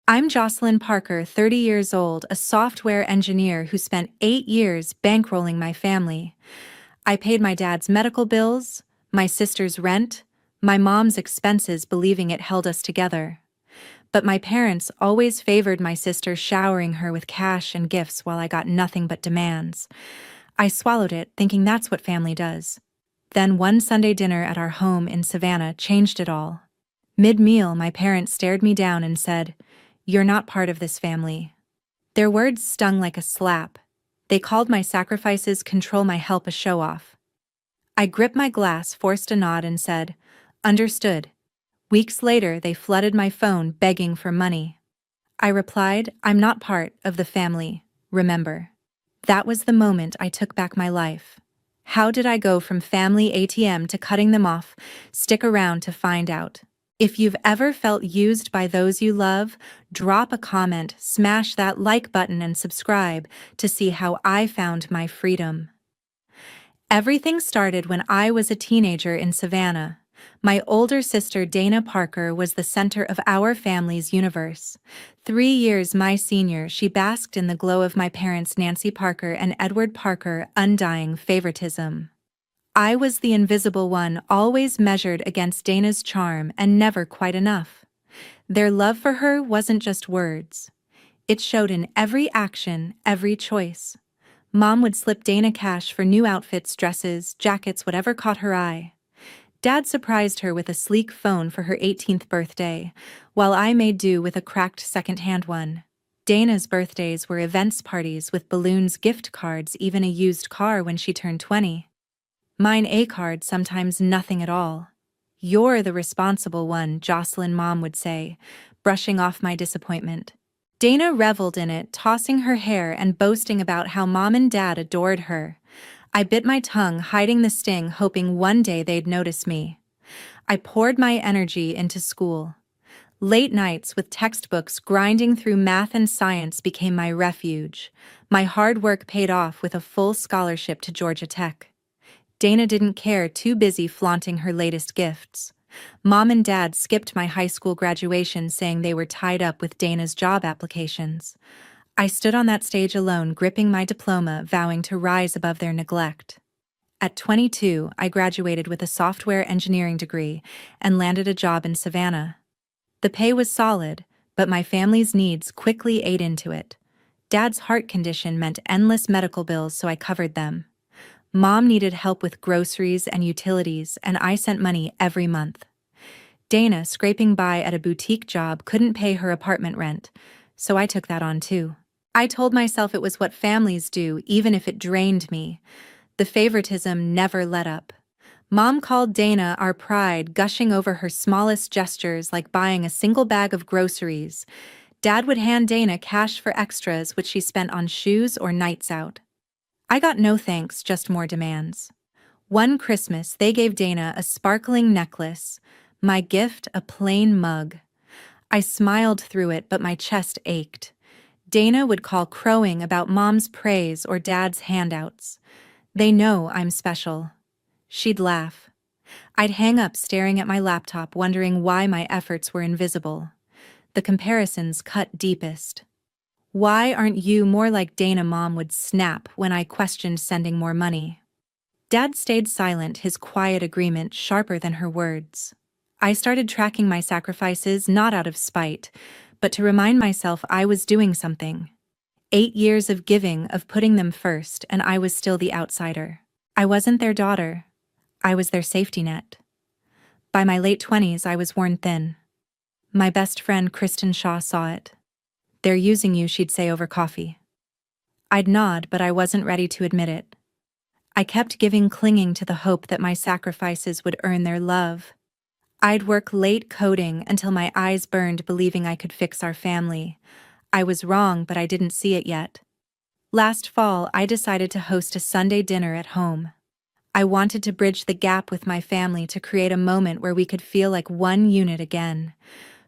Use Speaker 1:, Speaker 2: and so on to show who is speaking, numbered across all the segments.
Speaker 1: I'm Jocelyn Parker, 30 years old, a software engineer who spent 8 years bankrolling my family. I paid my dad's medical bills, my sister's rent, my mom's expenses, believing it held us together. But my parents always favored my sister, showering her with cash and gifts while I got nothing but demands. I swallowed it, thinking that's what family does. Then one Sunday dinner at our home in Savannah changed it all. Mid-meal, my parents stared me down and said, "You're not part of this family." Their words stung like a slap. They called my sacrifices control, my help a show-off. I gripped my glass, forced a nod, and said, "Understood." Weeks later, they flooded my phone begging for money. I replied, "I'm not part of the family, remember." That was the moment I took back my life. How did I go from family ATM to cutting them off? Stick around to find out. If you've ever felt used by those you love, drop a comment, smash that like button, and subscribe to see how I found my freedom. Everything started when I was a teenager in Savannah. My older sister, Dana Parker, was the center of our family's universe. 3 years my senior, she basked in the glow of my parents' Nancy Parker and Edward Parker undying favoritism. I was the invisible one, always measured against Dana's charm and never quite enough. Their love for her wasn't just words. It showed in every action, every choice. Mom would slip Dana cash for new outfits, dresses, jackets, whatever caught her eye. Dad surprised her with a sleek phone for her 18th birthday, while I made do with a cracked second-hand one. Dana's birthdays were events, parties with balloons, gift cards, even a used car when she turned 20. Mine a card, sometimes nothing at all. "You're the responsible one," Jocelyn, Mom would say, brushing off my disappointment. Dana reveled in it, tossing her hair and boasting about how Mom and Dad adored her. I bit my tongue, hiding the sting, hoping one day they'd notice me. I poured my energy into school. Late nights with textbooks, grinding through math and science, became my refuge. My hard work paid off with a full scholarship to Georgia Tech. Dana didn't care, too busy flaunting her latest gifts. Mom and Dad skipped my high school graduation, saying they were tied up with Dana's job applications. I stood on that stage alone, gripping my diploma, vowing to rise above their neglect. At 22, I graduated with a software engineering degree and landed a job in Savannah. The pay was solid, but my family's needs quickly ate into it. Dad's heart condition meant endless medical bills, so I covered them. Mom needed help with groceries and utilities, and I sent money every month. Dana, scraping by at a boutique job, couldn't pay her apartment rent, so I took that on too. I told myself it was what families do, even if it drained me. The favoritism never let up. Mom called Dana our pride, gushing over her smallest gestures like buying a single bag of groceries. Dad would hand Dana cash for extras, which she spent on shoes or nights out. I got no thanks, just more demands. One Christmas, they gave Dana a sparkling necklace. My gift, a plain mug. I smiled through it, but my chest ached. Dana would call crowing about Mom's praise or Dad's handouts. "They know I'm special." She'd laugh. I'd hang up, staring at my laptop, wondering why my efforts were invisible. The comparisons cut deepest. "Why aren't you more like Dana?" Mom would snap when I questioned sending more money. Dad stayed silent, his quiet agreement sharper than her words. I started tracking my sacrifices, not out of spite, but to remind myself I was doing something. 8 years of giving, of putting them first, and I was still the outsider. I wasn't their daughter. I was their safety net. By my late 20s, I was worn thin. My best friend, Kristen Shaw, saw it. "They're using you," she'd say over coffee. I'd nod, but I wasn't ready to admit it. I kept giving, clinging to the hope that my sacrifices would earn their love. I'd work late coding until my eyes burned, believing I could fix our family. I was wrong, but I didn't see it yet. Last fall, I decided to host a Sunday dinner at home. I wanted to bridge the gap with my family, to create a moment where we could feel like one unit again.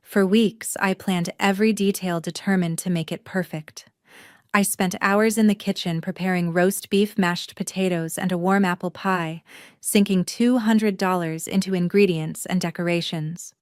Speaker 1: For weeks, I planned every detail, determined to make it perfect. I spent hours in the kitchen preparing roast beef, mashed potatoes, and a warm apple pie, sinking $200 into ingredients and decorations.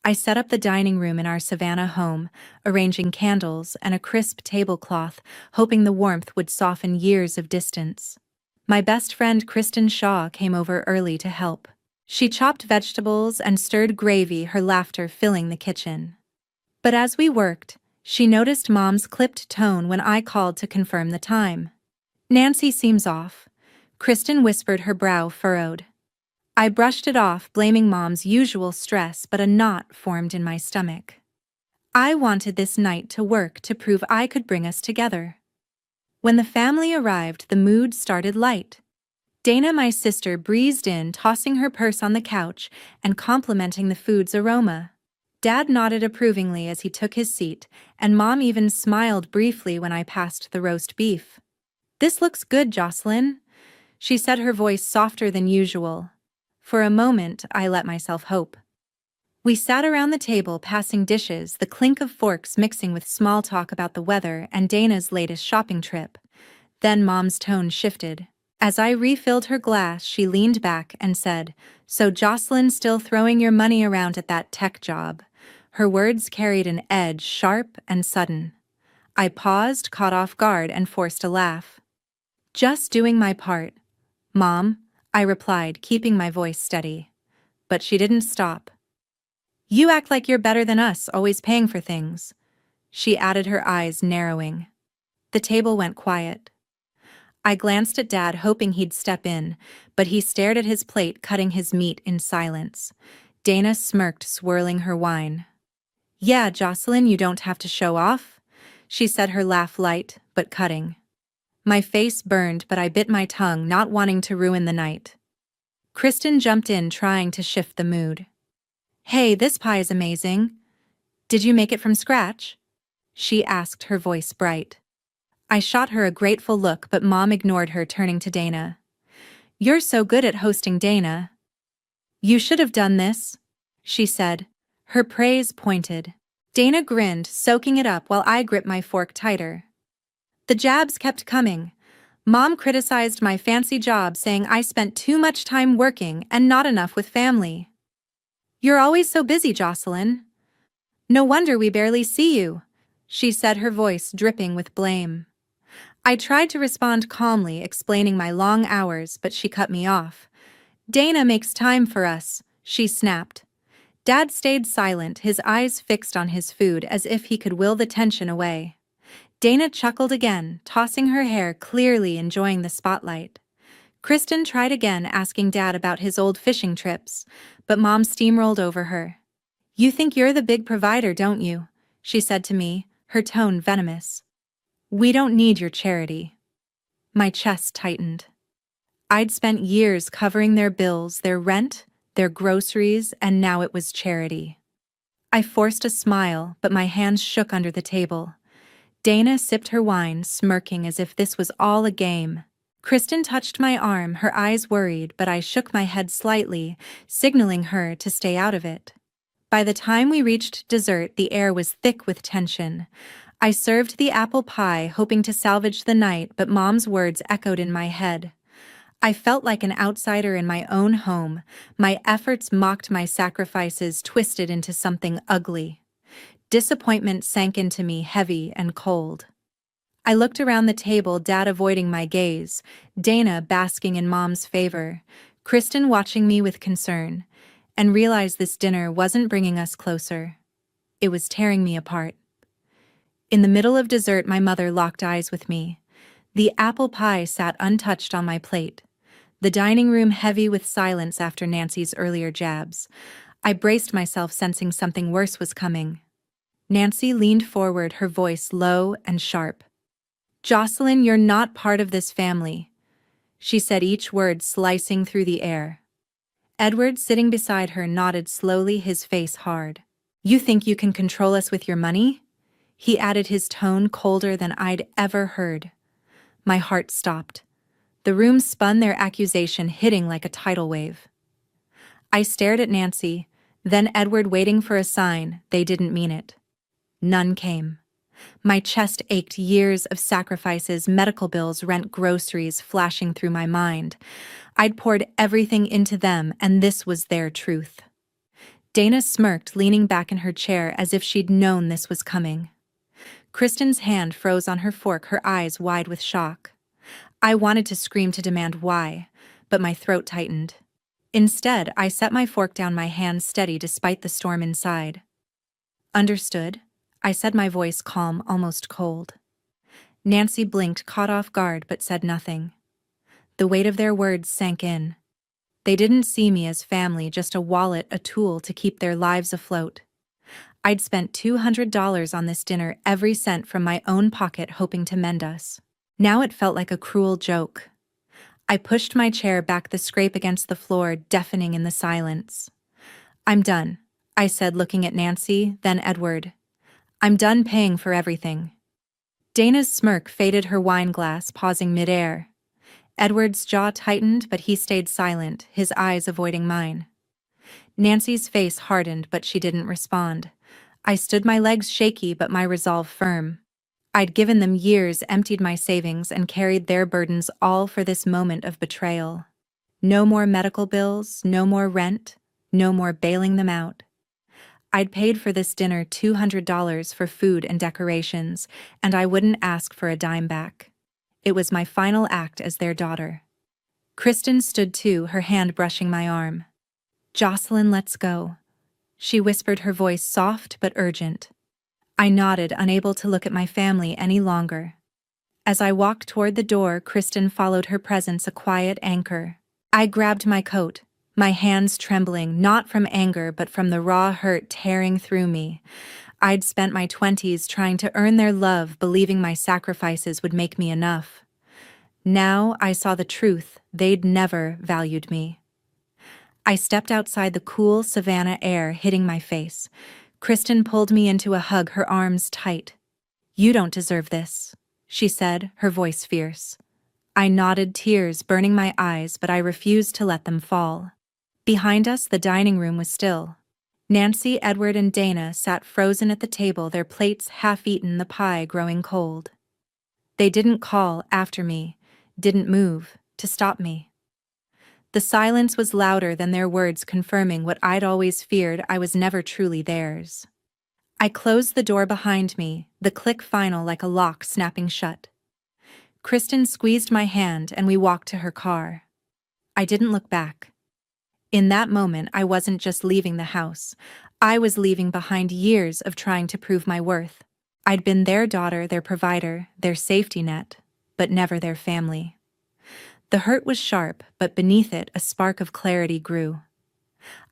Speaker 1: I set up the dining room in our Savannah home, arranging candles and a crisp tablecloth, hoping the warmth would soften years of distance. My best friend Kristen Shaw came over early to help. She chopped vegetables and stirred gravy, her laughter filling the kitchen. But as we worked, she noticed Mom's clipped tone when I called to confirm the time. "Nancy seems off," Kristen whispered, her brow furrowed. I brushed it off, blaming Mom's usual stress, but a knot formed in my stomach. I wanted this night to work to prove I could bring us together. When the family arrived, the mood started light. Dana, my sister, breezed in, tossing her purse on the couch and complimenting the food's aroma. Dad nodded approvingly as he took his seat, and Mom even smiled briefly when I passed the roast beef. "This looks good, Jocelyn," she said, her voice softer than usual. For a moment, I let myself hope. We sat around the table, passing dishes, the clink of forks mixing with small talk about the weather and Dana's latest shopping trip. Then Mom's tone shifted. As I refilled her glass, she leaned back and said, "So Jocelyn's still throwing your money around at that tech job." Her words carried an edge, sharp and sudden. I paused, caught off guard, and forced a laugh. "Just doing my part, Mom," I replied, keeping my voice steady. But she didn't stop. "You act like you're better than us, always paying for things," she added, her eyes narrowing. The table went quiet. I glanced at Dad, hoping he'd step in, but he stared at his plate, cutting his meat in silence. Dana smirked, swirling her wine. "Yeah, Jocelyn, you don't have to show off," she said, her laugh light but cutting. My face burned, but I bit my tongue, not wanting to ruin the night. Kristen jumped in, trying to shift the mood. "Hey, this pie is amazing. Did you make it from scratch?" she asked, her voice bright. I shot her a grateful look, but Mom ignored her, turning to Dana. "You're so good at hosting, Dana. You should have done this," she said, her praise pointed. Dana grinned, soaking it up while I gripped my fork tighter. The jabs kept coming. Mom criticized my fancy job, saying I spent too much time working and not enough with family. "You're always so busy, Jocelyn. No wonder we barely see you," she said, her voice dripping with blame. I tried to respond calmly, explaining my long hours, but she cut me off. "Dana makes time for us," she snapped. Dad stayed silent, his eyes fixed on his food as if he could will the tension away. Dana chuckled again, tossing her hair, clearly enjoying the spotlight. Kristen tried again, asking Dad about his old fishing trips, but Mom steamrolled over her. "You think you're the big provider, don't you?" she said to me, her tone venomous. "We don't need your charity." My chest tightened. I'd spent years covering their bills, their rent, their groceries, and now it was charity. I forced a smile, but my hands shook under the table. Dana sipped her wine, smirking as if this was all a game. Kristen touched my arm, her eyes worried, but I shook my head slightly, signaling her to stay out of it. By the time we reached dessert, the air was thick with tension. I served the apple pie, hoping to salvage the night, but Mom's words echoed in my head. I felt like an outsider in my own home. My efforts mocked, my sacrifices twisted into something ugly. Disappointment sank into me, heavy and cold. I looked around the table, Dad avoiding my gaze, Dana basking in Mom's favor, Kristen watching me with concern, and realized this dinner wasn't bringing us closer. It was tearing me apart. In the middle of dessert, my mother locked eyes with me. The apple pie sat untouched on my plate, the dining room heavy with silence after Nancy's earlier jabs. I braced myself, sensing something worse was coming. Nancy leaned forward, her voice low and sharp. "Jocelyn, you're not part of this family," she said, each word slicing through the air. Edward, sitting beside her, nodded slowly, his face hard. "You think you can control us with your money?" he added, his tone colder than I'd ever heard. My heart stopped. The room spun, their accusation hitting like a tidal wave. I stared at Nancy, then Edward, waiting for a sign. They didn't mean it. None came. My chest ached, years of sacrifices, medical bills, rent, groceries flashing through my mind. I'd poured everything into them, and this was their truth. Dana smirked, leaning back in her chair as if she'd known this was coming. Kristen's hand froze on her fork, her eyes wide with shock. I wanted to scream to demand why, but my throat tightened. Instead, I set my fork down, my hand steady despite the storm inside. Understood, I said, my voice calm, almost cold. Nancy blinked, caught off guard, but said nothing. The weight of their words sank in. They didn't see me as family, just a wallet, a tool to keep their lives afloat. I'd spent $200 on this dinner, every cent from my own pocket, hoping to mend us. Now it felt like a cruel joke. I pushed my chair back, the scrape against the floor deafening in the silence. I'm done, I said, looking at Nancy, then Edward. I'm done paying for everything. Dana's smirk faded, her wine glass pausing midair. Edward's jaw tightened, but he stayed silent, his eyes avoiding mine. Nancy's face hardened, but she didn't respond. I stood, my legs shaky but my resolve firm. I'd given them years, emptied my savings, and carried their burdens, all for this moment of betrayal. No more medical bills, no more rent, no more bailing them out. I'd paid for this dinner $200 for food and decorations, and I wouldn't ask for a dime back. It was my final act as their daughter. Kristen stood too, her hand brushing my arm. Jocelyn, let's go. She whispered, her voice soft but urgent. I nodded, unable to look at my family any longer. As I walked toward the door, Kristen followed, her presence a quiet anchor. I grabbed my coat, my hands trembling, not from anger but from the raw hurt tearing through me. I'd spent my 20s trying to earn their love, believing my sacrifices would make me enough. Now I saw the truth, they'd never valued me. I stepped outside, the cool Savannah air hitting my face. Kristen pulled me into a hug, her arms tight. You don't deserve this, she said, her voice fierce. I nodded, tears burning my eyes, but I refused to let them fall. Behind us, the dining room was still. Nancy, Edward, and Dana sat frozen at the table, their plates half-eaten, the pie growing cold. They didn't call after me, didn't move to stop me. The silence was louder than their words, confirming what I'd always feared: I was never truly theirs. I closed the door behind me, the click final like a lock snapping shut. Kristen squeezed my hand and we walked to her car. I didn't look back. In that moment, I wasn't just leaving the house. I was leaving behind years of trying to prove my worth. I'd been their daughter, their provider, their safety net, but never their family. The hurt was sharp, but beneath it, a spark of clarity grew.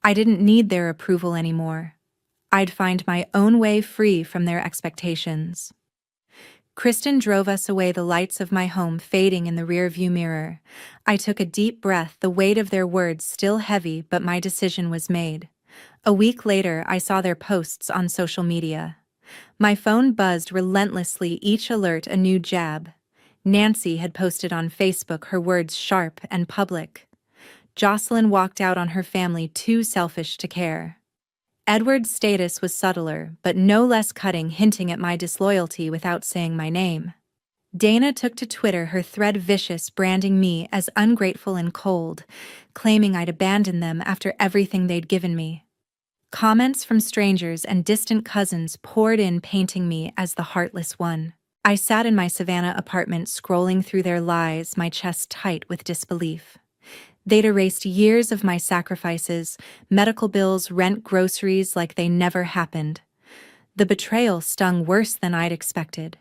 Speaker 1: I didn't need their approval anymore. I'd find my own way, free from their expectations. Kristen drove us away, the lights of my home fading in the rearview mirror. I took a deep breath, the weight of their words still heavy, but my decision was made. A week later, I saw their posts on social media. My phone buzzed relentlessly, each alert a new jab. Nancy had posted on Facebook, her words sharp and public. Jocelyn walked out on her family, too selfish to care. Edward's status was subtler, but no less cutting, hinting at my disloyalty without saying my name. Dana took to Twitter, her thread vicious, branding me as ungrateful and cold, claiming I'd abandoned them after everything they'd given me. Comments from strangers and distant cousins poured in, painting me as the heartless one. I sat in my Savannah apartment, scrolling through their lies, my chest tight with disbelief. They'd erased years of my sacrifices, medical bills, rent, groceries, like they never happened. The betrayal stung worse than I'd expected.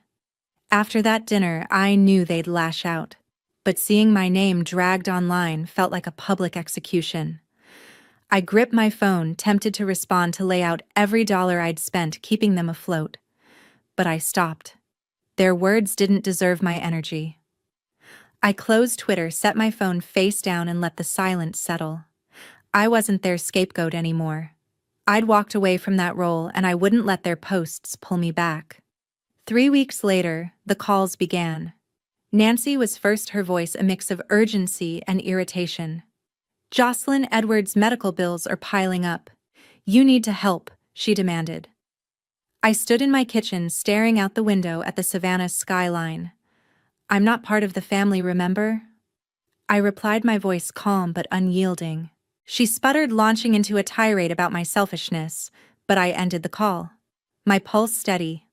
Speaker 1: After that dinner, I knew they'd lash out, but seeing my name dragged online felt like a public execution. I gripped my phone, tempted to respond, to lay out every dollar I'd spent keeping them afloat. But I stopped. Their words didn't deserve my energy. I closed Twitter, set my phone face down, and let the silence settle. I wasn't their scapegoat anymore. I'd walked away from that role, and I wouldn't let their posts pull me back. 3 weeks later, the calls began. Nancy was first, her voice a mix of urgency and irritation. Jocelyn, Edward's medical bills are piling up. You need to help, she demanded. I stood in my kitchen, staring out the window at the Savannah skyline. I'm not part of the family, remember? I replied, my voice calm but unyielding. She sputtered, launching into a tirade about my selfishness, but I ended the call. My pulse steady.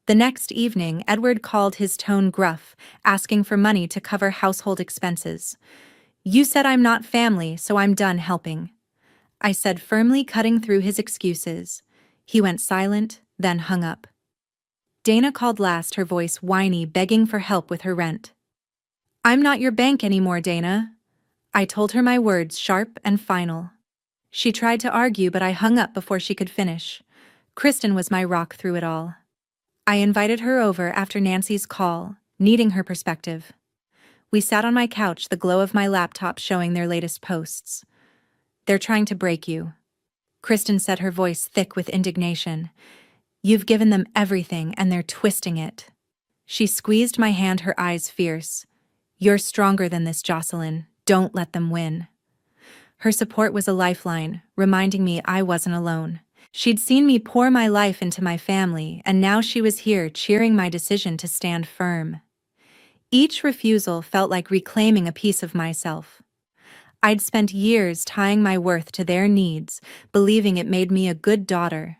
Speaker 1: The next evening, Edward called, his tone gruff, asking for money to cover household expenses. "You said I'm not family, so I'm done helping," I said, firmly cutting through his excuses. He went silent, then hung up. Dana called last, her voice whiny, begging for help with her rent. "I'm not your bank anymore, Dana." I told her, my words sharp and final. She tried to argue, but I hung up before she could finish. Kristen was my rock through it all. I invited her over after Nancy's call, needing her perspective. We sat on my couch, the glow of my laptop showing their latest posts. "They're trying to break you," Kristen said, her voice thick with indignation. "You've given them everything and they're twisting it." She squeezed my hand, her eyes fierce. "You're stronger than this, Jocelyn. Don't let them win." Her support was a lifeline, reminding me I wasn't alone. She'd seen me pour my life into my family, and now she was here cheering my decision to stand firm. Each refusal felt like reclaiming a piece of myself. I'd spent years tying my worth to their needs, believing it made me a good daughter.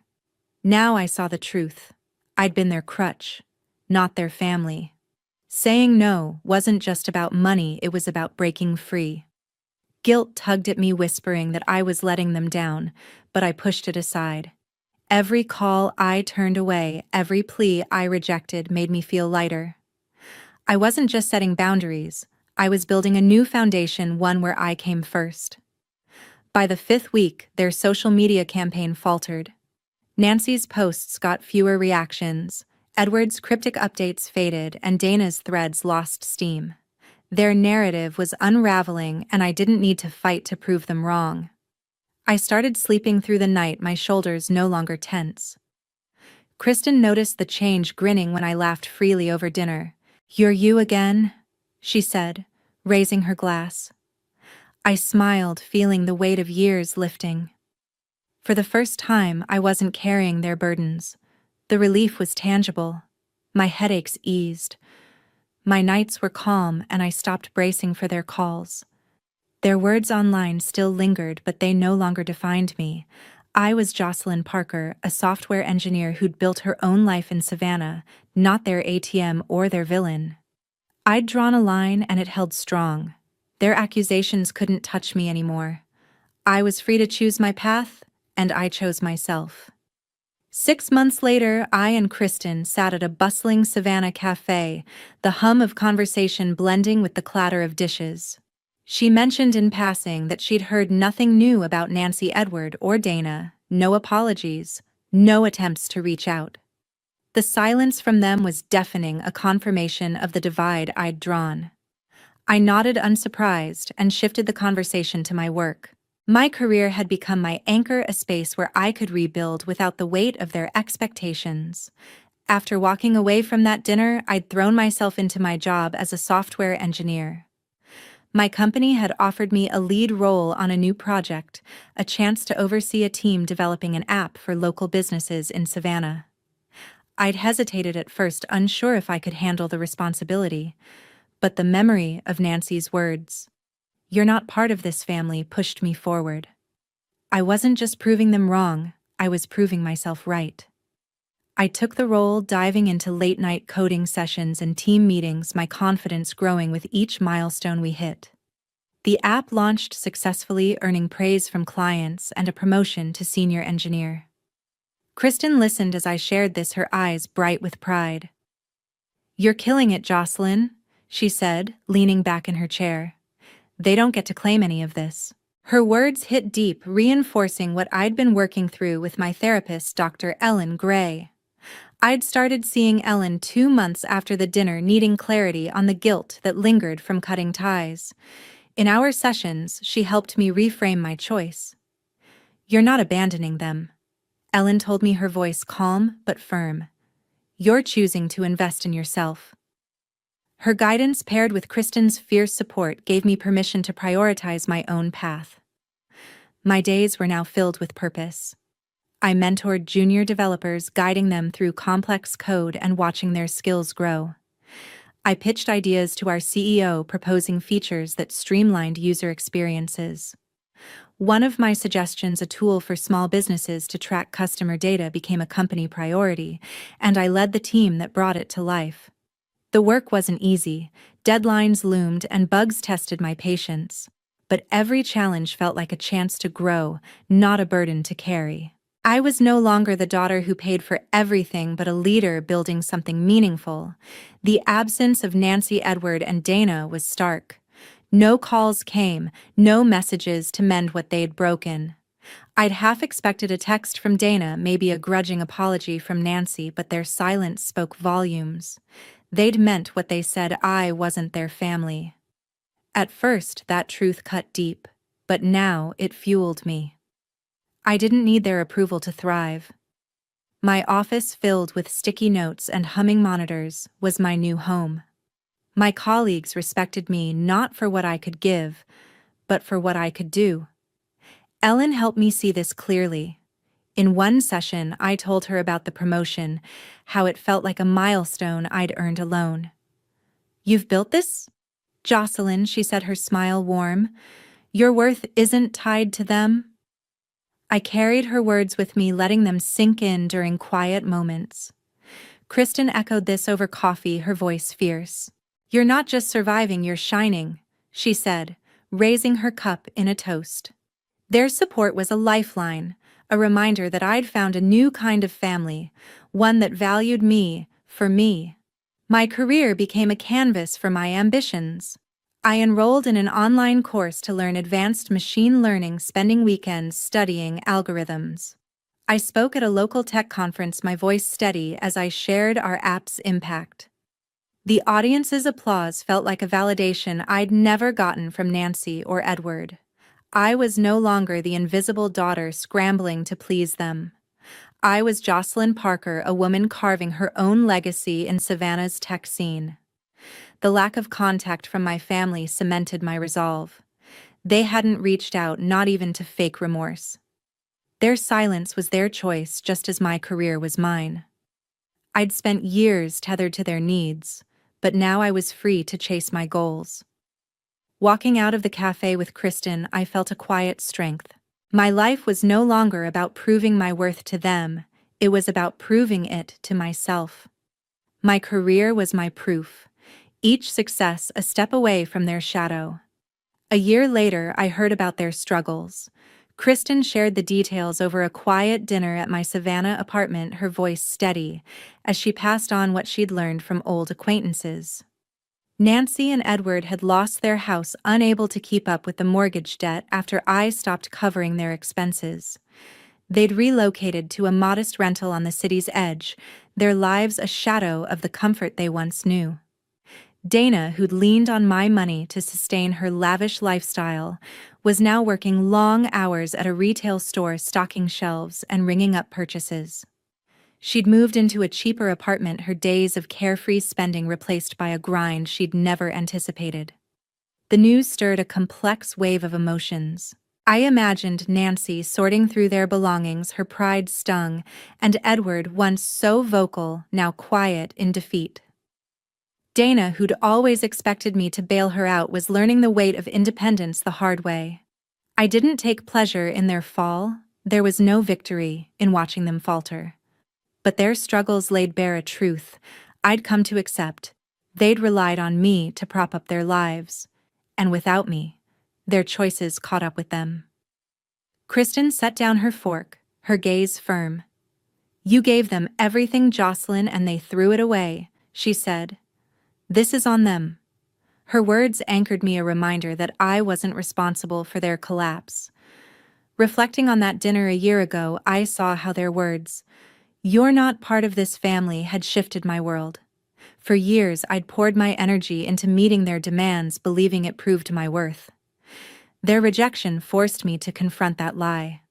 Speaker 1: Now I saw the truth. I'd been their crutch, not their family. Saying no wasn't just about money, it was about breaking free. Guilt tugged at me, whispering that I was letting them down, but I pushed it aside. Every call I turned away, every plea I rejected made me feel lighter. I wasn't just setting boundaries, I was building a new foundation, one where I came first. By the 5th week, their social media campaign faltered. Nancy's posts got fewer reactions, Edward's cryptic updates faded, and Dana's threads lost steam. Their narrative was unraveling, and I didn't need to fight to prove them wrong. I started sleeping through the night, my shoulders no longer tense. Kristen noticed the change, grinning when I laughed freely over dinner. "You're you again?" she said, raising her glass. I smiled, feeling the weight of years lifting. For the first time, I wasn't carrying their burdens. The relief was tangible. My headaches eased. My nights were calm, and I stopped bracing for their calls. Their words online still lingered, but they no longer defined me. I was Jocelyn Parker, a software engineer who'd built her own life in Savannah, not their ATM or their villain. I'd drawn a line, and it held strong. Their accusations couldn't touch me anymore. I was free to choose my path, and I chose myself. 6 months later, I and Kristen sat at a bustling Savannah cafe, the hum of conversation blending with the clatter of dishes. She mentioned in passing that she'd heard nothing new about Nancy, Edward, or Dana, no apologies, no attempts to reach out. The silence from them was deafening, a confirmation of the divide I'd drawn. I nodded, unsurprised, and shifted the conversation to my work. My career had become my anchor, a space where I could rebuild without the weight of their expectations. After walking away from that dinner, I'd thrown myself into my job as a software engineer. My company had offered me a lead role on a new project, a chance to oversee a team developing an app for local businesses in Savannah. I'd hesitated at first, unsure if I could handle the responsibility, but the memory of Nancy's words, "You're not part of this family," pushed me forward. I wasn't just proving them wrong, I was proving myself right. I took the role, diving into late-night coding sessions and team meetings, my confidence growing with each milestone we hit. The app launched successfully, earning praise from clients and a promotion to senior engineer. Kristen listened as I shared this, her eyes bright with pride. "You're killing it, Jocelyn," she said, leaning back in her chair. "They don't get to claim any of this." Her words hit deep, reinforcing what I'd been working through with my therapist, Dr. Ellen Gray. I'd started seeing Ellen 2 months after the dinner, needing clarity on the guilt that lingered from cutting ties. In our sessions, she helped me reframe my choice. "You're not abandoning them," Ellen told me, her voice calm but firm. "You're choosing to invest in yourself." Her guidance, paired with Kristen's fierce support, gave me permission to prioritize my own path. My days were now filled with purpose. I mentored junior developers, guiding them through complex code and watching their skills grow. I pitched ideas to our CEO, proposing features that streamlined user experiences. One of my suggestions, a tool for small businesses to track customer data, became a company priority, and I led the team that brought it to life. The work wasn't easy, deadlines loomed and bugs tested my patience. But every challenge felt like a chance to grow, not a burden to carry. I was no longer the daughter who paid for everything but a leader building something meaningful. The absence of Nancy, Edward, and Dana was stark. No calls came, no messages to mend what they'd broken. I'd half expected a text from Dana, maybe a grudging apology from Nancy, but their silence spoke volumes. They'd meant what they said. I wasn't their family. At first, that truth cut deep, but now it fueled me. I didn't need their approval to thrive. My office, filled with sticky notes and humming monitors, was my new home. My colleagues respected me not for what I could give, but for what I could do. Ellen helped me see this clearly. In one session, I told her about the promotion, how it felt like a milestone I'd earned alone. "You've built this? Jocelyn," she said, her smile warm. "Your worth isn't tied to them." I carried her words with me, letting them sink in during quiet moments. Kristen echoed this over coffee, her voice fierce. "You're not just surviving, you're shining," she said, raising her cup in a toast. Their support was a lifeline, a reminder that I'd found a new kind of family, one that valued me for me. My career became a canvas for my ambitions. I enrolled in an online course to learn advanced machine learning, spending weekends studying algorithms. I spoke at a local tech conference, my voice steady as I shared our app's impact. The audience's applause felt like a validation I'd never gotten from Nancy or Edward. I was no longer the invisible daughter scrambling to please them. I was Jocelyn Parker, a woman carving her own legacy in Savannah's tech scene. The lack of contact from my family cemented my resolve. They hadn't reached out, not even to fake remorse. Their silence was their choice, just as my career was mine. I'd spent years tethered to their needs, but now I was free to chase my goals. Walking out of the cafe with Kristen, I felt a quiet strength. My life was no longer about proving my worth to them, it was about proving it to myself. My career was my proof, each success a step away from their shadow. A year later, I heard about their struggles. Kristen shared the details over a quiet dinner at my Savannah apartment, her voice steady, as she passed on what she'd learned from old acquaintances. Nancy and Edward had lost their house, unable to keep up with the mortgage debt after I stopped covering their expenses. They'd relocated to a modest rental on the city's edge, their lives a shadow of the comfort they once knew. Dana, who'd leaned on my money to sustain her lavish lifestyle, was now working long hours at a retail store, stocking shelves and ringing up purchases. She'd moved into a cheaper apartment, her days of carefree spending replaced by a grind she'd never anticipated. The news stirred a complex wave of emotions. I imagined Nancy sorting through their belongings, her pride stung, and Edward, once so vocal, now quiet in defeat. Dana, who'd always expected me to bail her out, was learning the weight of independence the hard way. I didn't take pleasure in their fall. There was no victory in watching them falter. But their struggles laid bare a truth I'd come to accept. They'd relied on me to prop up their lives, and without me, their choices caught up with them. Kristen set down her fork, her gaze firm. "You gave them everything, Jocelyn, and they threw it away," she said. "This is on them." Her words anchored me, a reminder that I wasn't responsible for their collapse. Reflecting on that dinner a year ago, I saw how their words, "You're not part of this family," had shifted my world. For years, I'd poured my energy into meeting their demands, believing it proved my worth. Their rejection forced me to confront that lie.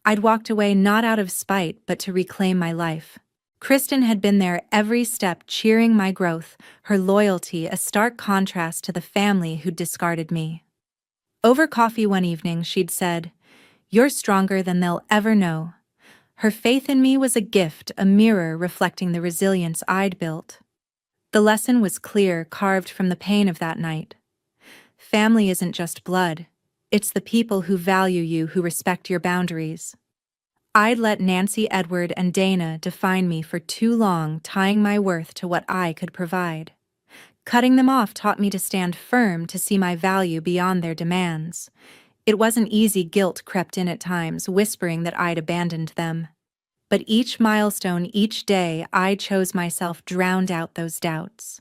Speaker 1: I'd walked away not out of spite, but to reclaim my life. Kristen had been there every step, cheering my growth, her loyalty a stark contrast to the family who'd discarded me. Over coffee one evening, she'd said, "You're stronger than they'll ever know." Her faith in me was a gift, a mirror reflecting the resilience I'd built. The lesson was clear, carved from the pain of that night. Family isn't just blood, It's the people who value you who respect your boundaries. I'd let Nancy, Edward, and Dana define me for too long, tying my worth to what I could provide. Cutting them off taught me to stand firm, to see my value beyond their demands. It wasn't easy. Guilt crept in at times, whispering that I'd abandoned them. But each milestone, each day I chose myself, drowned out those doubts.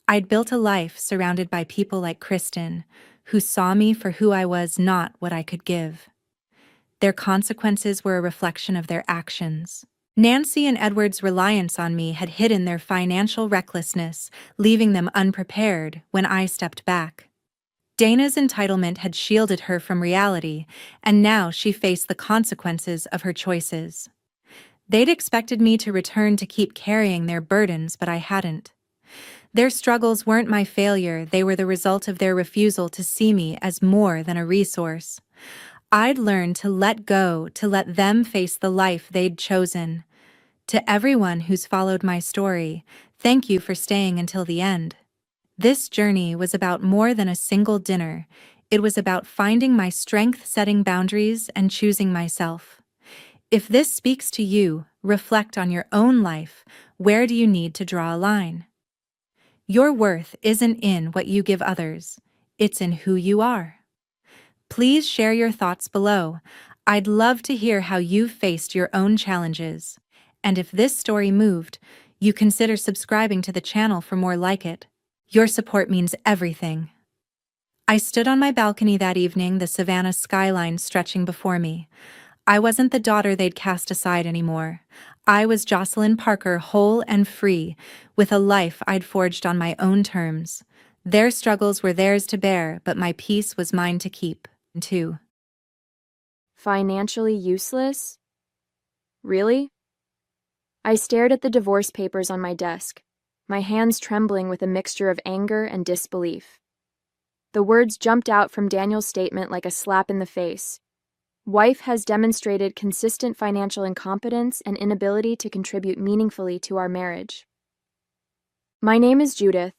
Speaker 1: I'd built a life surrounded by people like Kristen, who saw me for who I was, not what I could give. Their consequences were a reflection of their actions. Nancy and Edward's reliance on me had hidden their financial recklessness, leaving them unprepared when I stepped back. Dana's entitlement had shielded her from reality, and now she faced the consequences of her choices. They'd expected me to return to keep carrying their burdens, but I hadn't. Their struggles weren't my failure, they were the result of their refusal to see me as more than a resource. I'd learned to let go, to let them face the life they'd chosen. To everyone who's followed my story, thank you for staying until the end. This journey was about more than a single dinner. It was about finding my strength, setting boundaries, and choosing myself. If this speaks to you, reflect on your own life. Where do you need to draw a line? Your worth isn't in what you give others, it's in who you are. Please share your thoughts below. I'd love to hear how you've faced your own challenges. And if this story moved, you consider subscribing to the channel for more like it. Your support means everything. I stood on my balcony that evening, the Savannah skyline stretching before me. I wasn't the daughter they'd cast aside anymore. I was Jocelyn Parker, whole and free, with a life I'd forged on my own terms. Their struggles were theirs to bear, but my peace was mine to keep, too.
Speaker 2: Financially useless? Really? I stared at the divorce papers on my desk, my hands trembling with a mixture of anger and disbelief. The words jumped out from Daniel's statement like a slap in the face. Wife has demonstrated consistent financial incompetence and inability to contribute meaningfully to our marriage. My name is Judith,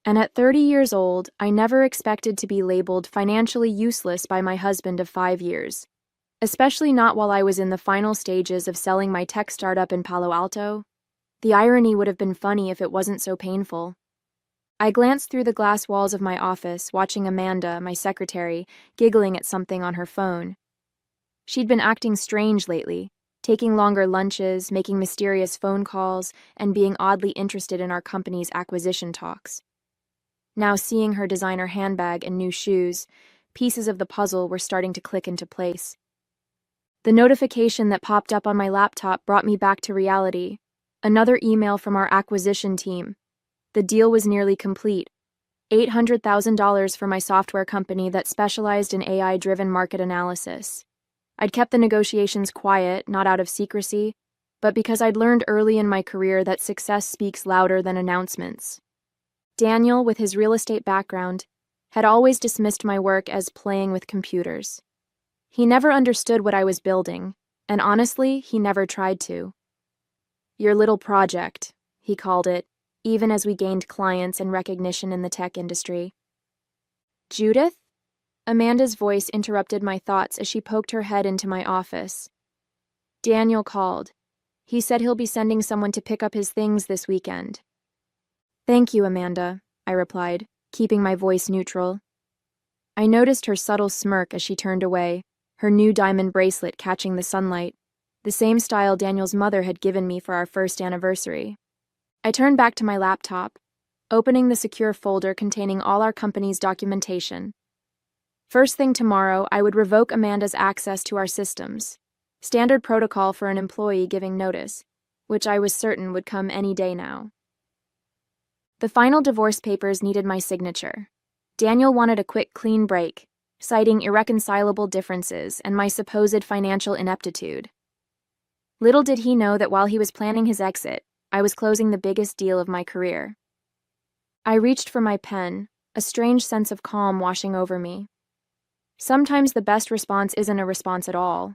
Speaker 2: and at 30 years old, I never expected to be labeled financially useless by my husband of 5 years, especially not while I was in the final stages of selling my tech startup in Palo Alto. The irony would have been funny if it wasn't so painful. I glanced through the glass walls of my office, watching Amanda, my secretary, giggling at something on her phone. She'd been acting strange lately, taking longer lunches, making mysterious phone calls, and being oddly interested in our company's acquisition talks. Now, seeing her designer handbag and new shoes, pieces of the puzzle were starting to click into place. The notification that popped up on my laptop brought me back to reality. Another email from our acquisition team. The deal was nearly complete. $800,000 for my software company that specialized in AI-driven market analysis. I'd kept the negotiations quiet, not out of secrecy, but because I'd learned early in my career that success speaks louder than announcements. Daniel, with his real estate background, had always dismissed my work as playing with computers. He never understood what I was building, and honestly, he never tried to. Your little project, he called it, even as we gained clients and recognition in the tech industry. Judith? Amanda's voice interrupted my thoughts as she poked her head into my office. Daniel called. He said he'll be sending someone to pick up his things this weekend. Thank you, Amanda, I replied, keeping my voice neutral. I noticed her subtle smirk as she turned away, her new diamond bracelet catching the sunlight, the same style Daniel's mother had given me for our first anniversary. I turned back to my laptop, opening the secure folder containing all our company's documentation. First thing tomorrow, I would revoke Amanda's access to our systems, standard protocol for an employee giving notice, which I was certain would come any day now. The final divorce papers needed my signature. Daniel wanted a quick, clean break, citing irreconcilable differences and my supposed financial ineptitude. Little did he know that while he was planning his exit, I was closing the biggest deal of my career. I reached for my pen, a strange sense of calm washing over me. Sometimes the best response isn't a response at all.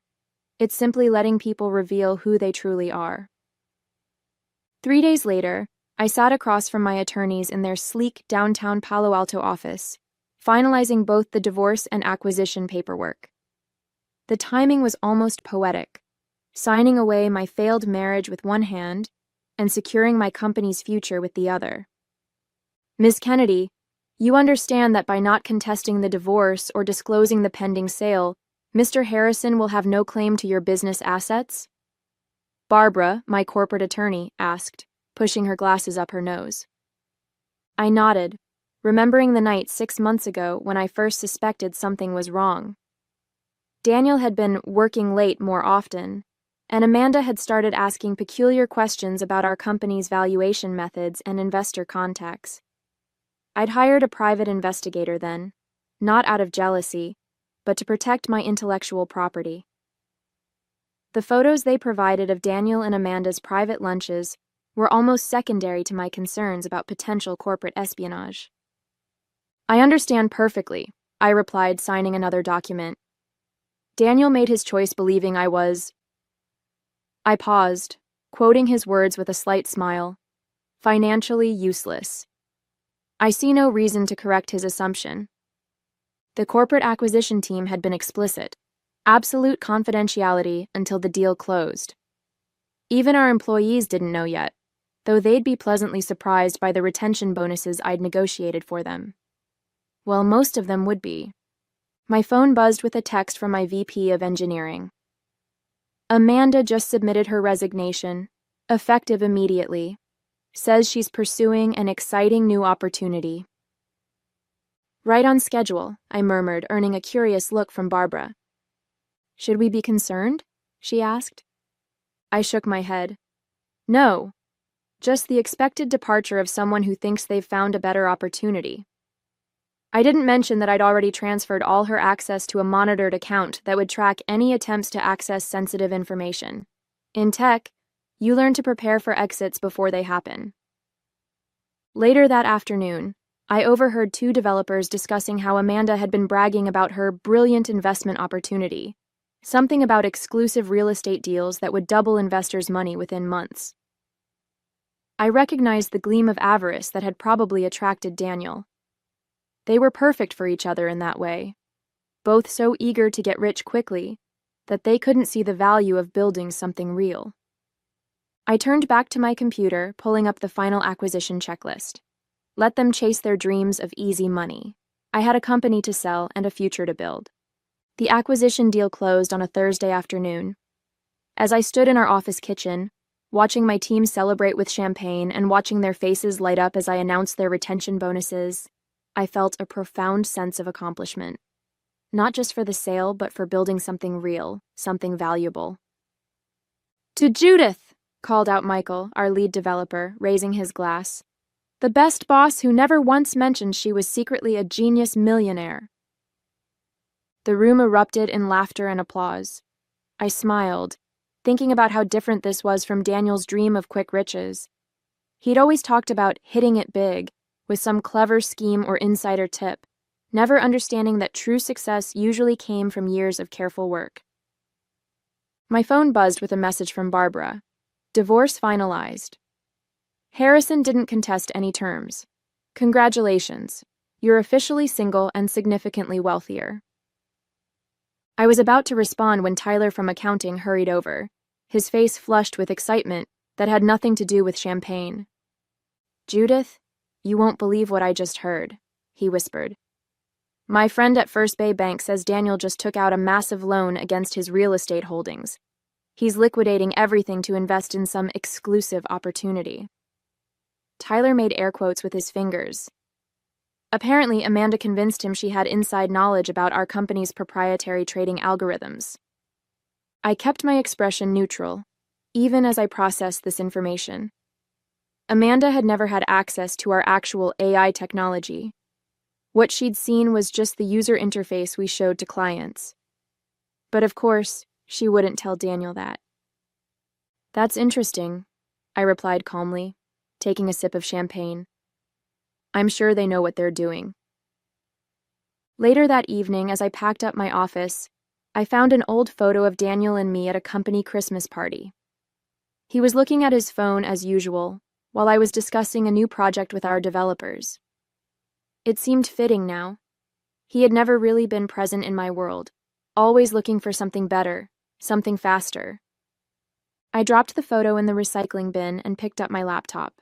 Speaker 2: It's simply letting people reveal who they truly are. 3 days later, I sat across from my attorneys in their sleek downtown Palo Alto office, finalizing both the divorce and acquisition paperwork. The timing was almost poetic, signing away my failed marriage with one hand and securing my company's future with the other. Ms. Kennedy, you understand that by not contesting the divorce or disclosing the pending sale, Mr. Harrison will have no claim to your business assets? Barbara, my corporate attorney, asked, pushing her glasses up her nose. I nodded, remembering the night 6 months ago when I first suspected something was wrong. Daniel had been working late more often, and Amanda had started asking peculiar questions about our company's valuation methods and investor contacts. I'd hired a private investigator then, not out of jealousy, but to protect my intellectual property. The photos they provided of Daniel and Amanda's private lunches were almost secondary to my concerns about potential corporate espionage. I understand perfectly, I replied, signing another document. Daniel made his choice believing I was... I paused, quoting his words with a slight smile. Financially useless. I see no reason to correct his assumption. The corporate acquisition team had been explicit. Absolute confidentiality until the deal closed. Even our employees didn't know yet, though they'd be pleasantly surprised by the retention bonuses I'd negotiated for them. Well, most of them would be. My phone buzzed with a text from my VP of engineering. Amanda just submitted her resignation, effective immediately. Says she's pursuing an exciting new opportunity. Right on schedule, I murmured, earning a curious look from Barbara. Should we be concerned? She asked. I shook my head. No, just the expected departure of someone who thinks they've found a better opportunity. I didn't mention that I'd already transferred all her access to a monitored account that would track any attempts to access sensitive information. In tech, you learn to prepare for exits before they happen. Later that afternoon, I overheard 2 developers discussing how Amanda had been bragging about her brilliant investment opportunity, something about exclusive real estate deals that would double investors' money within months. I recognized the gleam of avarice that had probably attracted Daniel. They were perfect for each other in that way, both so eager to get rich quickly that they couldn't see the value of building something real. I turned back to my computer, pulling up the final acquisition checklist. Let them chase their dreams of easy money. I had a company to sell and a future to build. The acquisition deal closed on a Thursday afternoon. As I stood in our office kitchen, watching my team celebrate with champagne and watching their faces light up as I announced their retention bonuses, I felt a profound sense of accomplishment. Not just for the sale, but for building something real, something valuable. To Judith, called out Michael, our lead developer, raising his glass. The best boss who never once mentioned she was secretly a genius millionaire. The room erupted in laughter and applause. I smiled, thinking about how different this was from Daniel's dream of quick riches. He'd always talked about hitting it big, with some clever scheme or insider tip, never understanding that true success usually came from years of careful work. My phone buzzed with a message from Barbara. Divorce finalized. Harrison didn't contest any terms. Congratulations. You're officially single and significantly wealthier. I was about to respond when Tyler from accounting hurried over, his face flushed with excitement that had nothing to do with champagne. Judith, you won't believe what I just heard, he whispered. My friend at First Bay Bank says Daniel just took out a massive loan against his real estate holdings. He's liquidating everything to invest in some exclusive opportunity. Tyler made air quotes with his fingers. Apparently, Amanda convinced him she had inside knowledge about our company's proprietary trading algorithms. I kept my expression neutral, even as I processed this information. Amanda had never had access to our actual AI technology. What she'd seen was just the user interface we showed to clients. But of course, she wouldn't tell Daniel that. That's interesting, I replied calmly, taking a sip of champagne. I'm sure they know what they're doing. Later that evening, as I packed up my office, I found an old photo of Daniel and me at a company Christmas party. He was looking at his phone as usual, while I was discussing a new project with our developers. It seemed fitting now, He had never really been present in my world, always looking for something better, something faster. I dropped the photo in the recycling bin and picked up my laptop.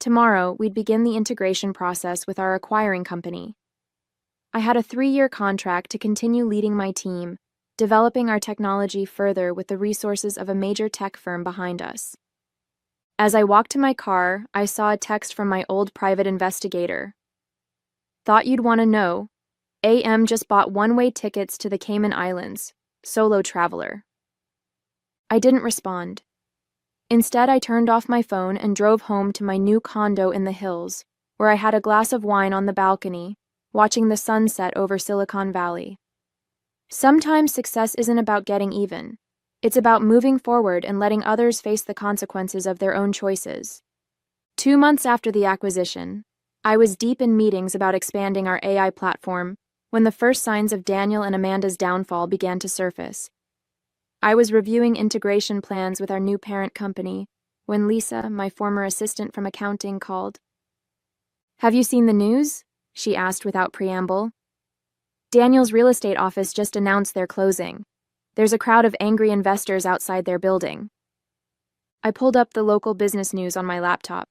Speaker 2: Tomorrow, we'd begin the integration process with our acquiring company. I had a 3-year contract to continue leading my team, developing our technology further with the resources of a major tech firm behind us. As I walked to my car, I saw a text from my old private investigator. Thought you'd want to know. AM just bought one-way tickets to the Cayman Islands. Solo traveler. I didn't respond. Instead, I turned off my phone and drove home to my new condo in the hills, where I had a glass of wine on the balcony, watching the sunset over Silicon Valley. Sometimes success isn't about getting even. It's about moving forward and letting others face the consequences of their own choices. 2 months after the acquisition, I was deep in meetings about expanding our AI platform when the first signs of Daniel and Amanda's downfall began to surface. I was reviewing integration plans with our new parent company when Lisa, my former assistant from accounting, called. "Have you seen the news?" she asked without preamble. "Daniel's real estate office just announced their closing. There's a crowd of angry investors outside their building." I pulled up the local business news on my laptop.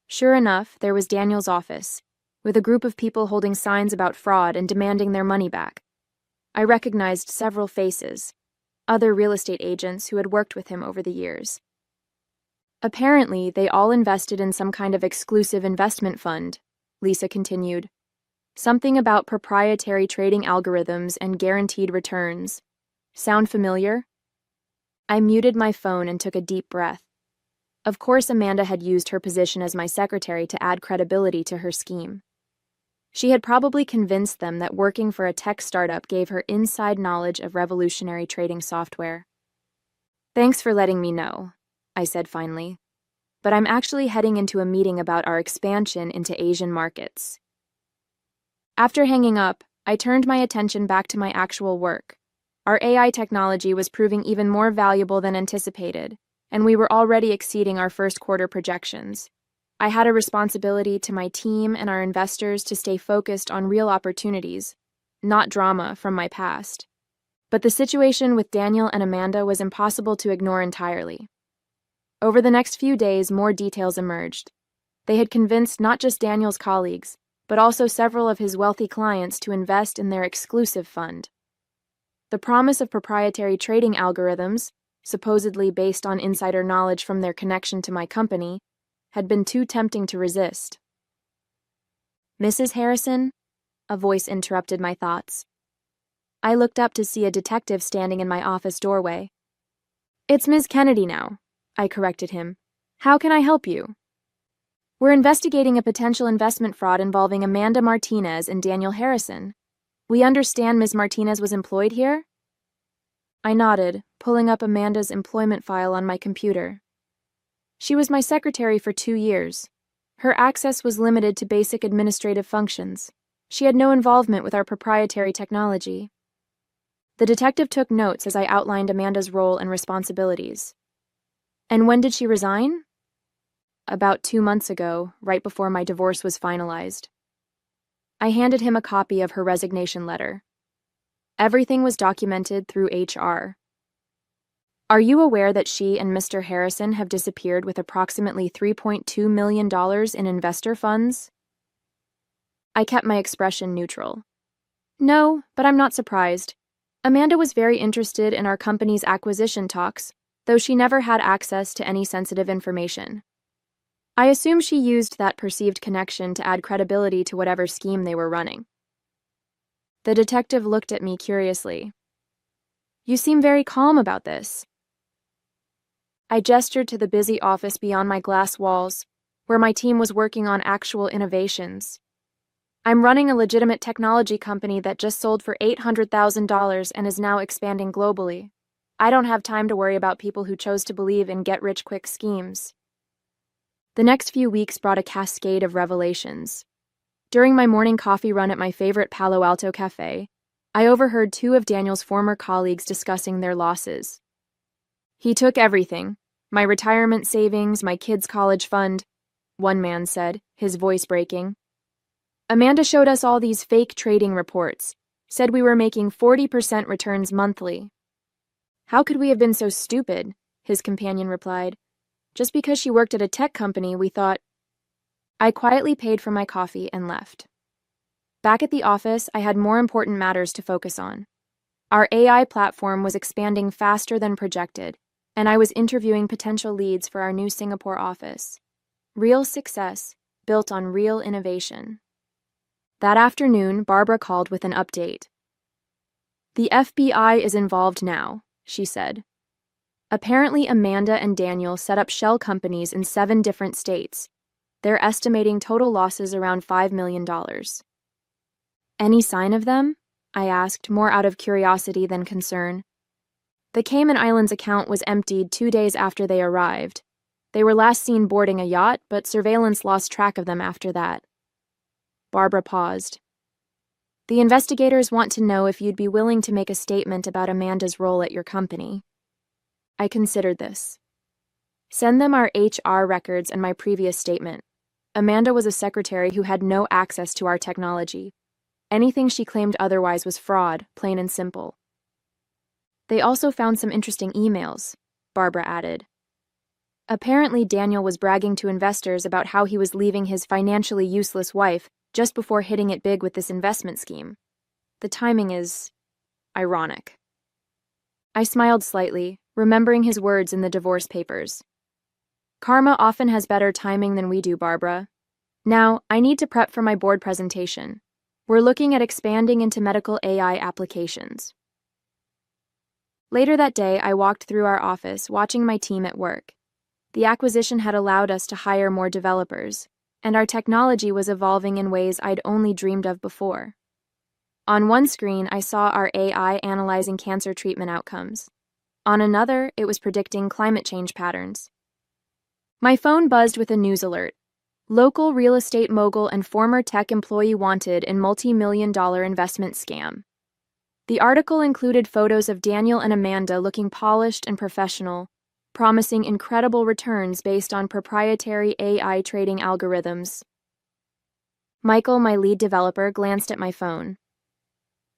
Speaker 2: Sure enough, there was Daniel's office, with a group of people holding signs about fraud and demanding their money back. I recognized several faces, other real estate agents who had worked with him over the years. Apparently, they all invested in some kind of exclusive investment fund, Lisa continued. Something about proprietary trading algorithms and guaranteed returns. Sound familiar? I muted my phone and took a deep breath. Of course, Amanda had used her position as my secretary to add credibility to her scheme. She had probably convinced them that working for a tech startup gave her inside knowledge of revolutionary trading software. "Thanks for letting me know," I said finally. "But I'm actually heading into a meeting about our expansion into Asian markets." After hanging up, I turned my attention back to my actual work. Our AI technology was proving even more valuable than anticipated, and we were already exceeding our first quarter projections. I had a responsibility to my team and our investors to stay focused on real opportunities, not drama from my past. But the situation with Daniel and Amanda was impossible to ignore entirely. Over the next few days, more details emerged. They had convinced not just Daniel's colleagues, but also several of his wealthy clients to invest in their exclusive fund. The promise of proprietary trading algorithms, supposedly based on insider knowledge from their connection to my company, had been too tempting to resist. "Mrs. Harrison?" A voice interrupted my thoughts. I looked up to see a detective standing in my office doorway. "It's Ms. Kennedy now," I corrected him. "How can I help you?" "We're investigating a potential investment fraud involving Amanda Martinez and Daniel Harrison. We understand Ms. Martinez was employed here?" I nodded, pulling up Amanda's employment file on my computer. She was my secretary for 2 years. Her access was limited to basic administrative functions. She had no involvement with our proprietary technology. The detective took notes as I outlined Amanda's role and responsibilities. "And when did she resign?" "About 2 months ago, right before my divorce was finalized." I handed him a copy of her resignation letter. Everything was documented through HR. "Are you aware that she and Mr. Harrison have disappeared with approximately $3.2 million in investor funds?" I kept my expression neutral. "No, but I'm not surprised. Amanda was very interested in our company's acquisition talks, though she never had access to any sensitive information. I assume she used that perceived connection to add credibility to whatever scheme they were running." The detective looked at me curiously. "You seem very calm about this." I gestured to the busy office beyond my glass walls, where my team was working on actual innovations. "I'm running a legitimate technology company that just sold for $800,000 and is now expanding globally. I don't have time to worry about people who chose to believe in get-rich-quick schemes." The next few weeks brought a cascade of revelations. During my morning coffee run at my favorite Palo Alto cafe, I overheard 2 of Daniel's former colleagues discussing their losses. "He took everything. My retirement savings, my kids' college fund," one man said, his voice breaking. Amanda showed us all these fake trading reports, said we were making 40% returns monthly. How could we have been so stupid? His companion replied. Just because she worked at a tech company, we thought. I quietly paid for my coffee and left. Back at the office, I had more important matters to focus on. Our AI platform was expanding faster than projected, and I was interviewing potential leads for our new Singapore office. Real success, built on real innovation. That afternoon, Barbara called with an update. The FBI is involved now, she said. Apparently, Amanda and Daniel set up shell companies in 7 different states. They're estimating total losses around $5 million. Any sign of them? I asked, more out of curiosity than concern. The Cayman Islands account was emptied 2 days after they arrived. They were last seen boarding a yacht, but surveillance lost track of them after that. Barbara paused. The investigators want to know if you'd be willing to make a statement about Amanda's role at your company. I considered this. Send them our HR records and my previous statement. Amanda was a secretary who had no access to our technology. Anything she claimed otherwise was fraud, plain and simple. They also found some interesting emails, Barbara added. Apparently, Daniel was bragging to investors about how he was leaving his financially useless wife just before hitting it big with this investment scheme. The timing is ironic. I smiled slightly, remembering his words in the divorce papers. Karma often has better timing than we do, Barbara. Now, I need to prep for my board presentation. We're looking at expanding into medical AI applications. Later that day, I walked through our office, watching my team at work. The acquisition had allowed us to hire more developers, and our technology was evolving in ways I'd only dreamed of before. On one screen, I saw our AI analyzing cancer treatment outcomes. On another, it was predicting climate change patterns. My phone buzzed with a news alert. Local real estate mogul and former tech employee wanted in multi-million-dollar investment scam. The article included photos of Daniel and Amanda looking polished and professional, promising incredible returns based on proprietary AI trading algorithms. Michael, my lead developer, glanced at my phone.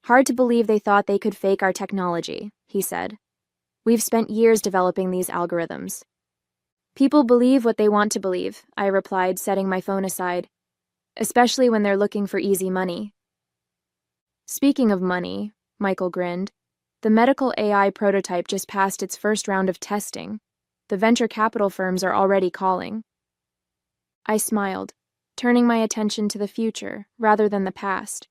Speaker 2: Hard to believe they thought they could fake our technology, he said. We've spent years developing these algorithms. People believe what they want to believe, I replied, setting my phone aside, especially when they're looking for easy money. Speaking of money, Michael grinned, the medical AI prototype just passed its first round of testing. The venture capital firms are already calling. I smiled, turning my attention to the future rather than the past.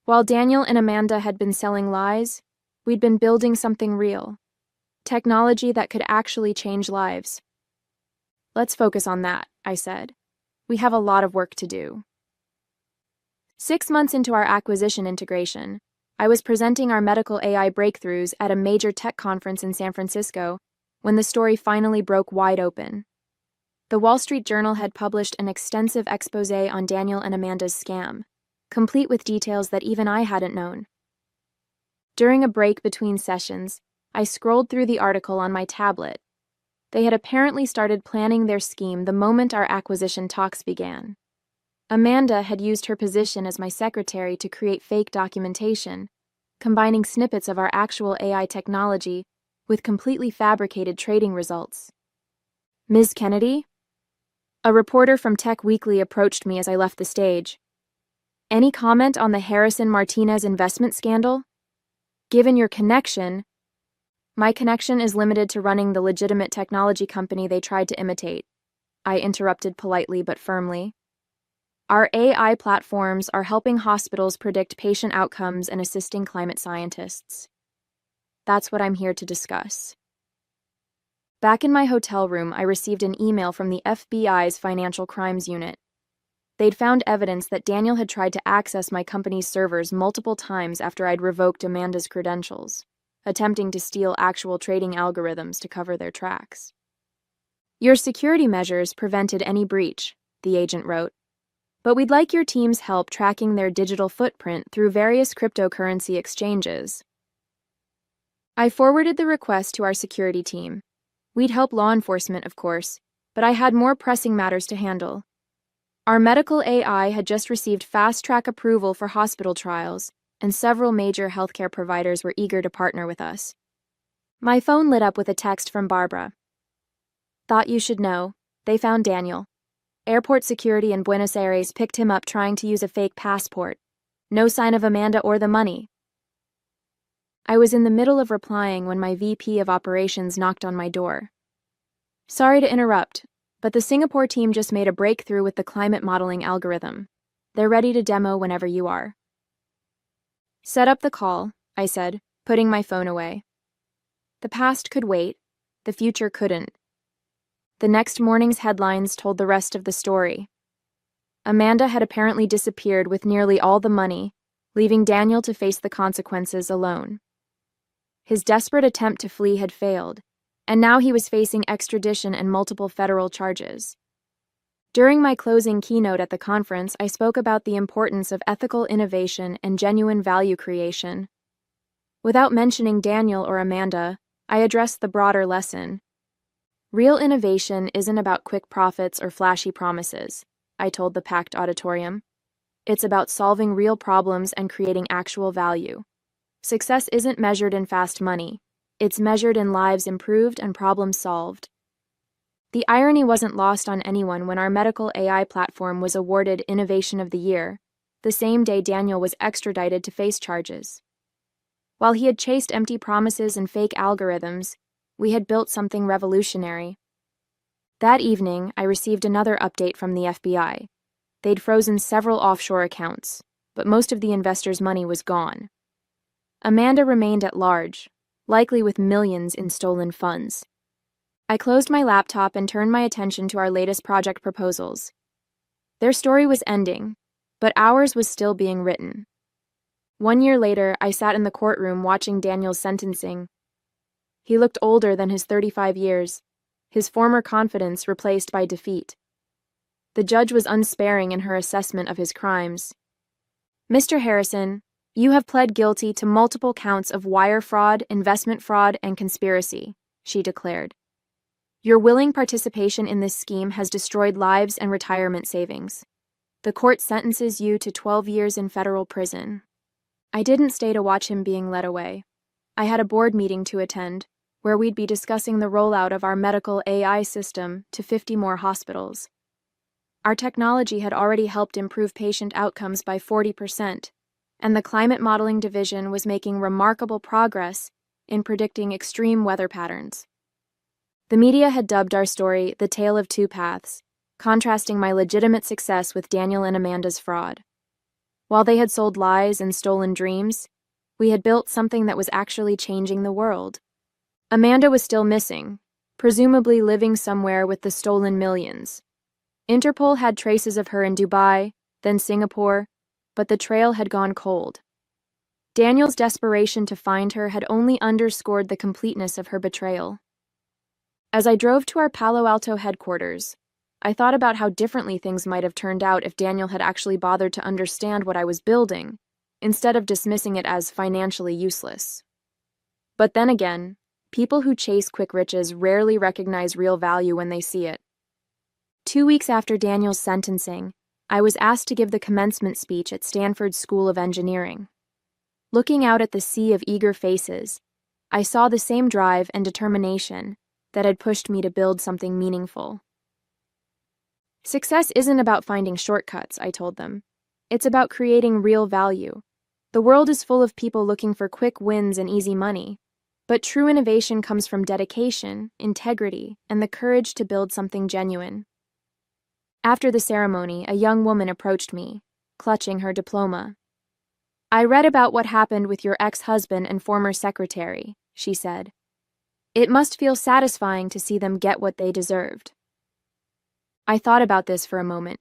Speaker 2: While Daniel and Amanda had been selling lies, we'd been building something real. Technology that could actually change lives. Let's focus on that, I said. We have a lot of work to do. 6 months into our acquisition integration, I was presenting our medical AI breakthroughs at a major tech conference in San Francisco when the story finally broke wide open. The Wall Street Journal had published an extensive expose on Daniel and Amanda's scam, complete with details that even I hadn't known. During a break between sessions, I scrolled through the article on my tablet. They had apparently started planning their scheme the moment our acquisition talks began. Amanda had used her position as my secretary to create fake documentation, combining snippets of our actual AI technology with completely fabricated trading results. Ms. Kennedy? A reporter from Tech Weekly approached me as I left the stage. Any comment on the Harrison-Martinez investment scandal? Given your connection, my connection is limited to running the legitimate technology company they tried to imitate, I interrupted politely but firmly. Our AI platforms are helping hospitals predict patient outcomes and assisting climate scientists. That's what I'm here to discuss. Back in my hotel room, I received an email from the FBI's Financial Crimes Unit. They'd found evidence that Daniel had tried to access my company's servers multiple times after I'd revoked Amanda's credentials, attempting to steal actual trading algorithms to cover their tracks. Your security measures prevented any breach, the agent wrote, but we'd like your team's help tracking their digital footprint through various cryptocurrency exchanges. I forwarded the request to our security team. We'd help law enforcement, of course, but I had more pressing matters to handle. Our medical AI had just received fast-track approval for hospital trials, and several major healthcare providers were eager to partner with us. My phone lit up with a text from Barbara. Thought you should know. They found Daniel. Airport security in Buenos Aires picked him up trying to use a fake passport. No sign of Amanda or the money. I was in the middle of replying when my VP of operations knocked on my door. Sorry to interrupt, but the Singapore team just made a breakthrough with the climate modeling algorithm. They're ready to demo whenever you are. Set up the call, I said, putting my phone away. The past could wait, the future couldn't. The next morning's headlines told the rest of the story. Amanda had apparently disappeared with nearly all the money, leaving Daniel to face the consequences alone. His desperate attempt to flee had failed, and now he was facing extradition and multiple federal charges. During my closing keynote at the conference, I spoke about the importance of ethical innovation and genuine value creation. Without mentioning Daniel or Amanda, I addressed the broader lesson. Real innovation isn't about quick profits or flashy promises, I told the packed auditorium. It's about solving real problems and creating actual value. Success isn't measured in fast money. It's measured in lives improved and problems solved. The irony wasn't lost on anyone when our medical AI platform was awarded Innovation of the Year, the same day Daniel was extradited to face charges. While he had chased empty promises and fake algorithms, we had built something revolutionary. That evening, I received another update from the FBI. They'd frozen several offshore accounts, but most of the investors' money was gone. Amanda remained at large, likely with millions in stolen funds. I closed my laptop and turned my attention to our latest project proposals. Their story was ending, but ours was still being written. 1 year later, I sat in the courtroom watching Daniel's sentencing. He looked older than his 35 years, his former confidence replaced by defeat. The judge was unsparing in her assessment of his crimes. Mr. Harrison, you have pled guilty to multiple counts of wire fraud, investment fraud, and conspiracy, she declared. Your willing participation in this scheme has destroyed lives and retirement savings. The court sentences you to 12 years in federal prison. I didn't stay to watch him being led away. I had a board meeting to attend, where we'd be discussing the rollout of our medical AI system to 50 more hospitals. Our technology had already helped improve patient outcomes by 40%, and the climate modeling division was making remarkable progress in predicting extreme weather patterns. The media had dubbed our story The Tale of Two Paths, contrasting my legitimate success with Daniel and Amanda's fraud. While they had sold lies and stolen dreams, we had built something that was actually changing the world. Amanda was still missing, presumably living somewhere with the stolen millions. Interpol had traces of her in Dubai, then Singapore, but the trail had gone cold. Daniel's desperation to find her had only underscored the completeness of her betrayal. As I drove to our Palo Alto headquarters, I thought about how differently things might have turned out if Daniel had actually bothered to understand what I was building, instead of dismissing it as financially useless. But then again, people who chase quick riches rarely recognize real value when they see it. 2 weeks after Daniel's sentencing, I was asked to give the commencement speech at Stanford's School of Engineering. Looking out at the sea of eager faces, I saw the same drive and determination that had pushed me to build something meaningful. Success isn't about finding shortcuts, I told them. It's about creating real value. The world is full of people looking for quick wins and easy money, but true innovation comes from dedication, integrity, and the courage to build something genuine. After the ceremony, a young woman approached me, clutching her diploma. I read about what happened with your ex-husband and former secretary, she said. It must feel satisfying to see them get what they deserved. I thought about this for a moment.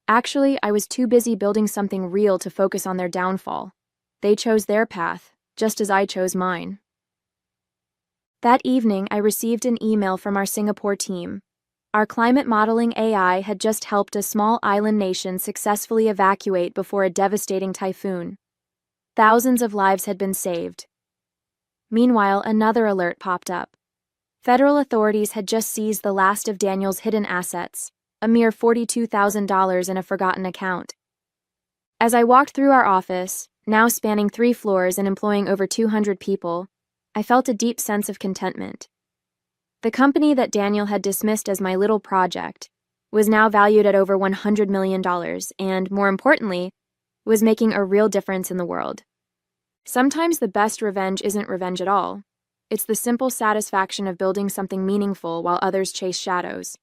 Speaker 2: Actually, I was too busy building something real to focus on their downfall. They chose their path, just as I chose mine. That evening, I received an email from our Singapore team. Our climate modeling AI had just helped a small island nation successfully evacuate before a devastating typhoon. Thousands of lives had been saved. Meanwhile, another alert popped up. Federal authorities had just seized the last of Daniel's hidden assets, a mere $42,000 in a forgotten account. As I walked through our office, now spanning 3 floors and employing over 200 people, I felt a deep sense of contentment. The company that Daniel had dismissed as my little project was now valued at over $100 million and, more importantly, was making a real difference in the world. Sometimes the best revenge isn't revenge at all. It's the simple satisfaction of building something meaningful while others chase shadows.